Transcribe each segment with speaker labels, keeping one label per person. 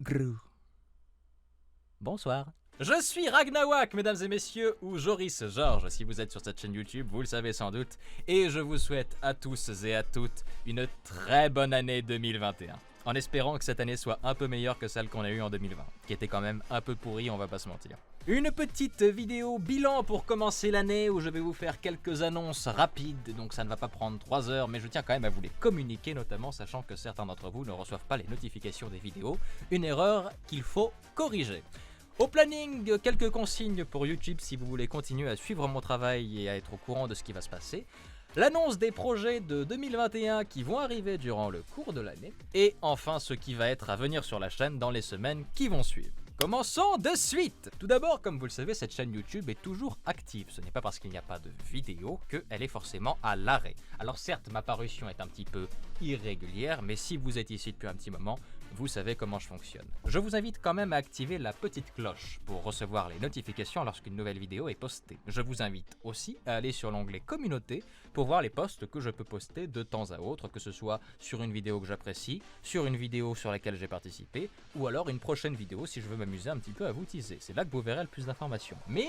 Speaker 1: Grrr. Bonsoir. Je suis Ragnawak, mesdames et messieurs, ou Joris Georges, si vous êtes sur cette chaîne YouTube, vous le savez sans doute, et je vous souhaite à tous et à toutes une très bonne année 2021, en espérant que cette année soit un peu meilleure que celle qu'on a eue en 2020, qui était quand même un peu pourrie, on va pas se mentir. Une petite vidéo bilan pour commencer l'année où je vais vous faire quelques annonces rapides, donc ça ne va pas prendre 3 heures, mais je tiens quand même à vous les communiquer, notamment sachant que certains d'entre vous ne reçoivent pas les notifications des vidéos, une erreur qu'il faut corriger. Au planning, quelques consignes pour YouTube si vous voulez continuer à suivre mon travail et à être au courant de ce qui va se passer. L'annonce des projets de 2021 qui vont arriver durant le cours de l'année. Et enfin ce qui va être à venir sur la chaîne dans les semaines qui vont suivre. Commençons de suite. Tout d'abord, comme vous le savez, cette chaîne YouTube est toujours active. Ce n'est pas parce qu'il n'y a pas de vidéo qu'elle est forcément à l'arrêt. Alors certes, ma parution est un petit peu irrégulière, mais si vous êtes ici depuis un petit moment, vous savez comment je fonctionne. Je vous invite quand même à activer la petite cloche pour recevoir les notifications lorsqu'une nouvelle vidéo est postée. Je vous invite aussi à aller sur l'onglet communauté pour voir les posts que je peux poster de temps à autre, que ce soit sur une vidéo que j'apprécie, sur une vidéo sur laquelle j'ai participé, ou alors une prochaine vidéo si je veux m'amuser un petit peu à vous teaser. C'est là que vous verrez le plus d'informations. Mais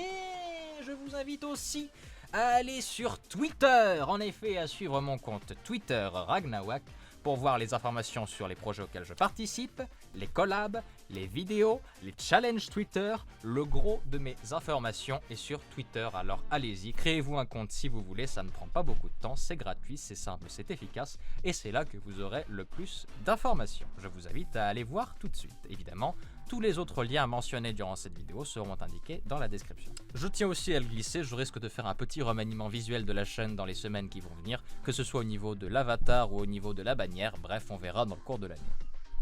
Speaker 1: je vous invite aussi à aller sur Twitter, en effet à suivre mon compte Twitter Ragnawak, pour voir les informations sur les projets auxquels je participe, les collabs, les vidéos, les challenges Twitter, le gros de mes informations est sur Twitter. Alors allez-y, créez-vous un compte si vous voulez, ça ne prend pas beaucoup de temps, c'est gratuit, c'est simple, c'est efficace et c'est là que vous aurez le plus d'informations. Je vous invite à aller voir tout de suite. Évidemment, tous les autres liens mentionnés durant cette vidéo seront indiqués dans la description. Je tiens aussi à le glisser, je risque de faire un petit remaniement visuel de la chaîne dans les semaines qui vont venir, que ce soit au niveau de l'avatar ou au niveau de la bannière, bref, on verra dans le cours de l'année.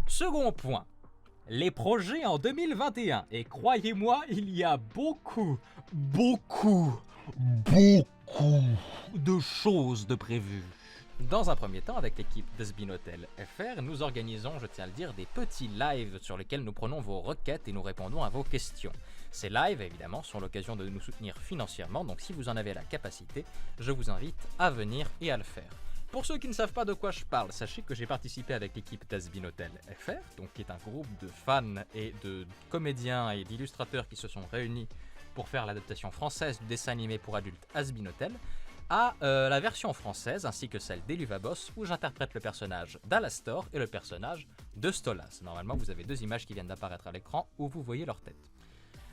Speaker 1: Second point, les projets en 2021. Et croyez-moi, il y a beaucoup de choses de prévues. Dans un premier temps, avec l'équipe d'Asbinotel FR, nous organisons, je tiens à le dire, des petits lives sur lesquels nous prenons vos requêtes et nous répondons à vos questions. Ces lives, évidemment, sont l'occasion de nous soutenir financièrement, donc si vous en avez la capacité, je vous invite à venir et à le faire. Pour ceux qui ne savent pas de quoi je parle, sachez que j'ai participé avec l'équipe d'Asbinotel FR, donc qui est un groupe de fans et de comédiens et d'illustrateurs qui se sont réunis pour faire l'adaptation française du dessin animé pour adultes Asbinotel, à la version française ainsi que celle d'Eluvabos où j'interprète le personnage d'Alastor et le personnage de Stolas. Normalement vous avez deux images qui viennent d'apparaître à l'écran où vous voyez leur tête.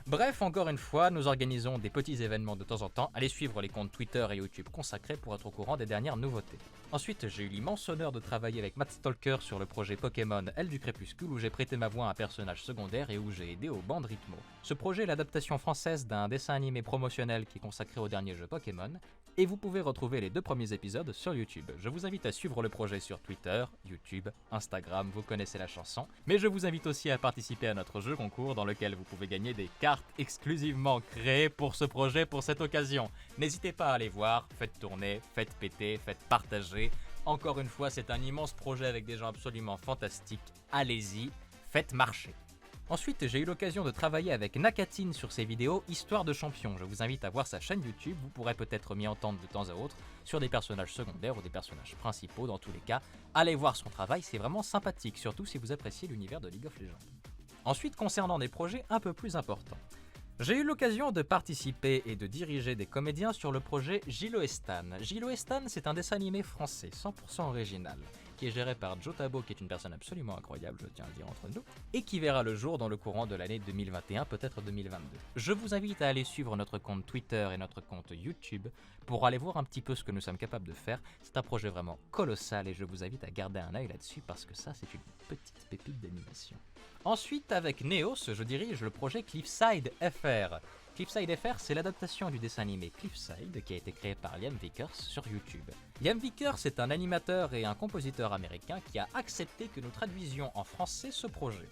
Speaker 1: Bref, encore une fois, nous organisons des petits événements de temps en temps. Allez suivre les comptes Twitter et YouTube consacrés pour être au courant des dernières nouveautés. Ensuite, j'ai eu l'immense honneur de travailler avec Matt Stalker sur le projet Pokémon Aile du Crépuscule où j'ai prêté ma voix à un personnage secondaire et où j'ai aidé aux bandes rythmo. Ce projet est l'adaptation française d'un dessin animé promotionnel qui est consacré au dernier jeu Pokémon et vous pouvez retrouver les 2 premiers épisodes sur YouTube. Je vous invite à suivre le projet sur Twitter, YouTube, Instagram, vous connaissez la chanson, mais je vous invite aussi à participer à notre jeu concours dans lequel vous pouvez gagner des cartes exclusivement créées pour ce projet, pour cette occasion. N'hésitez pas à aller voir, faites tourner, faites péter, faites partager. Encore une fois, c'est un immense projet avec des gens absolument fantastiques. Allez-y, faites marcher. Ensuite, j'ai eu l'occasion de travailler avec Nakatine sur ses vidéos Histoire de champion. Je vous invite à voir sa chaîne YouTube, vous pourrez peut-être m'y entendre de temps à autre sur des personnages secondaires ou des personnages principaux dans tous les cas. Allez voir son travail, c'est vraiment sympathique, surtout si vous appréciez l'univers de League of Legends. Ensuite, concernant des projets un peu plus importants. J'ai eu l'occasion de participer et de diriger des comédiens sur le projet Gilo et Stan. Gilo et Stan, c'est un dessin animé français, 100% original, qui est géré par Joe Tabo, qui est une personne absolument incroyable, je tiens à le dire entre nous, et qui verra le jour dans le courant de l'année 2021, peut-être 2022. Je vous invite à aller suivre notre compte Twitter et notre compte YouTube pour aller voir un petit peu ce que nous sommes capables de faire. C'est un projet vraiment colossal et je vous invite à garder un œil là-dessus parce que ça, c'est une petite pépite d'animation. Ensuite, avec Neos, je dirige le projet Cliffside FR. Cliffside FR, c'est l'adaptation du dessin animé Cliffside qui a été créé par Liam Vickers sur YouTube. Liam Vickers est un animateur et un compositeur américain qui a accepté que nous traduisions en français ce projet.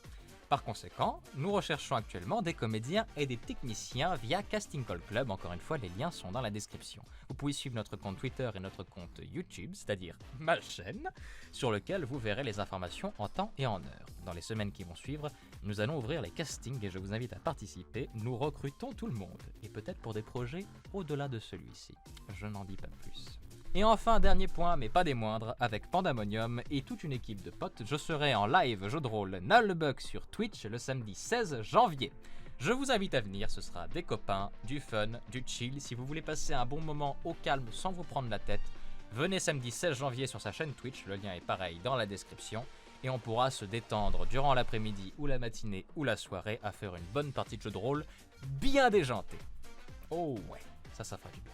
Speaker 1: Par conséquent, nous recherchons actuellement des comédiens et des techniciens via Casting Call Club. Encore une fois, les liens sont dans la description. Vous pouvez suivre notre compte Twitter et notre compte YouTube, c'est-à-dire ma chaîne, sur lequel vous verrez les informations en temps et en heure. Dans les semaines qui vont suivre, nous allons ouvrir les castings et je vous invite à participer. Nous recrutons tout le monde, et peut-être pour des projets au-delà de celui-ci. Je n'en dis pas plus. Et enfin, dernier point, mais pas des moindres, avec Pandamonium et toute une équipe de potes, je serai en live jeu de rôle Nullbug sur Twitch le samedi 16 janvier. Je vous invite à venir, ce sera des copains, du fun, du chill. Si vous voulez passer un bon moment au calme sans vous prendre la tête, venez samedi 16 janvier sur sa chaîne Twitch, le lien est pareil dans la description. Et on pourra se détendre durant l'après-midi ou la matinée ou la soirée à faire une bonne partie de jeu de rôle bien déjantée. Oh ouais, ça fera du bien.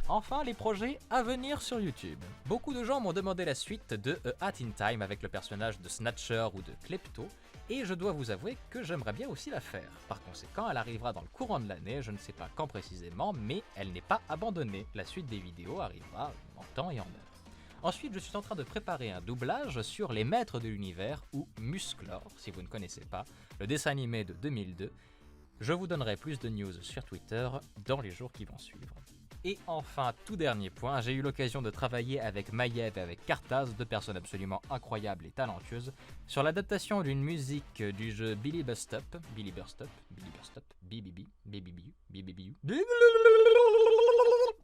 Speaker 1: Enfin, les projets à venir sur YouTube. Beaucoup de gens m'ont demandé la suite de A Hat in Time avec le personnage de Snatcher ou de Klepto, et je dois vous avouer que j'aimerais bien aussi la faire. Par conséquent, elle arrivera dans le courant de l'année, je ne sais pas quand précisément, mais elle n'est pas abandonnée. La suite des vidéos arrivera en temps et en heure. Ensuite, je suis en train de préparer un doublage sur Les Maîtres de l'Univers, ou Musclor, si vous ne connaissez pas, le dessin animé de 2002. Je vous donnerai plus de news sur Twitter dans les jours qui vont suivre. Et enfin, tout dernier point, j'ai eu l'occasion de travailler avec Maiev et avec Kartaz, deux personnes absolument incroyables et talentueuses, sur l'adaptation d'une musique du jeu Billy Burst-Up,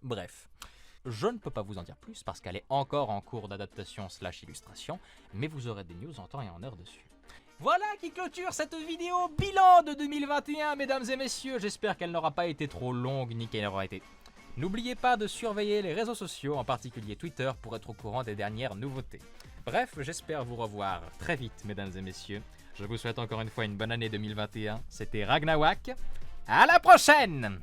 Speaker 1: bref. Je ne peux pas vous en dire plus parce qu'elle est encore en cours d'adaptation / illustration, mais vous aurez des news en temps et en heure dessus. Voilà qui clôture cette vidéo bilan de 2021, mesdames et messieurs. J'espère qu'elle n'aura pas été trop longue ni qu'elle aura été... N'oubliez pas de surveiller les réseaux sociaux, en particulier Twitter, pour être au courant des dernières nouveautés. Bref, j'espère vous revoir très vite, mesdames et messieurs. Je vous souhaite encore une fois une bonne année 2021. C'était Ragnawak. À la prochaine!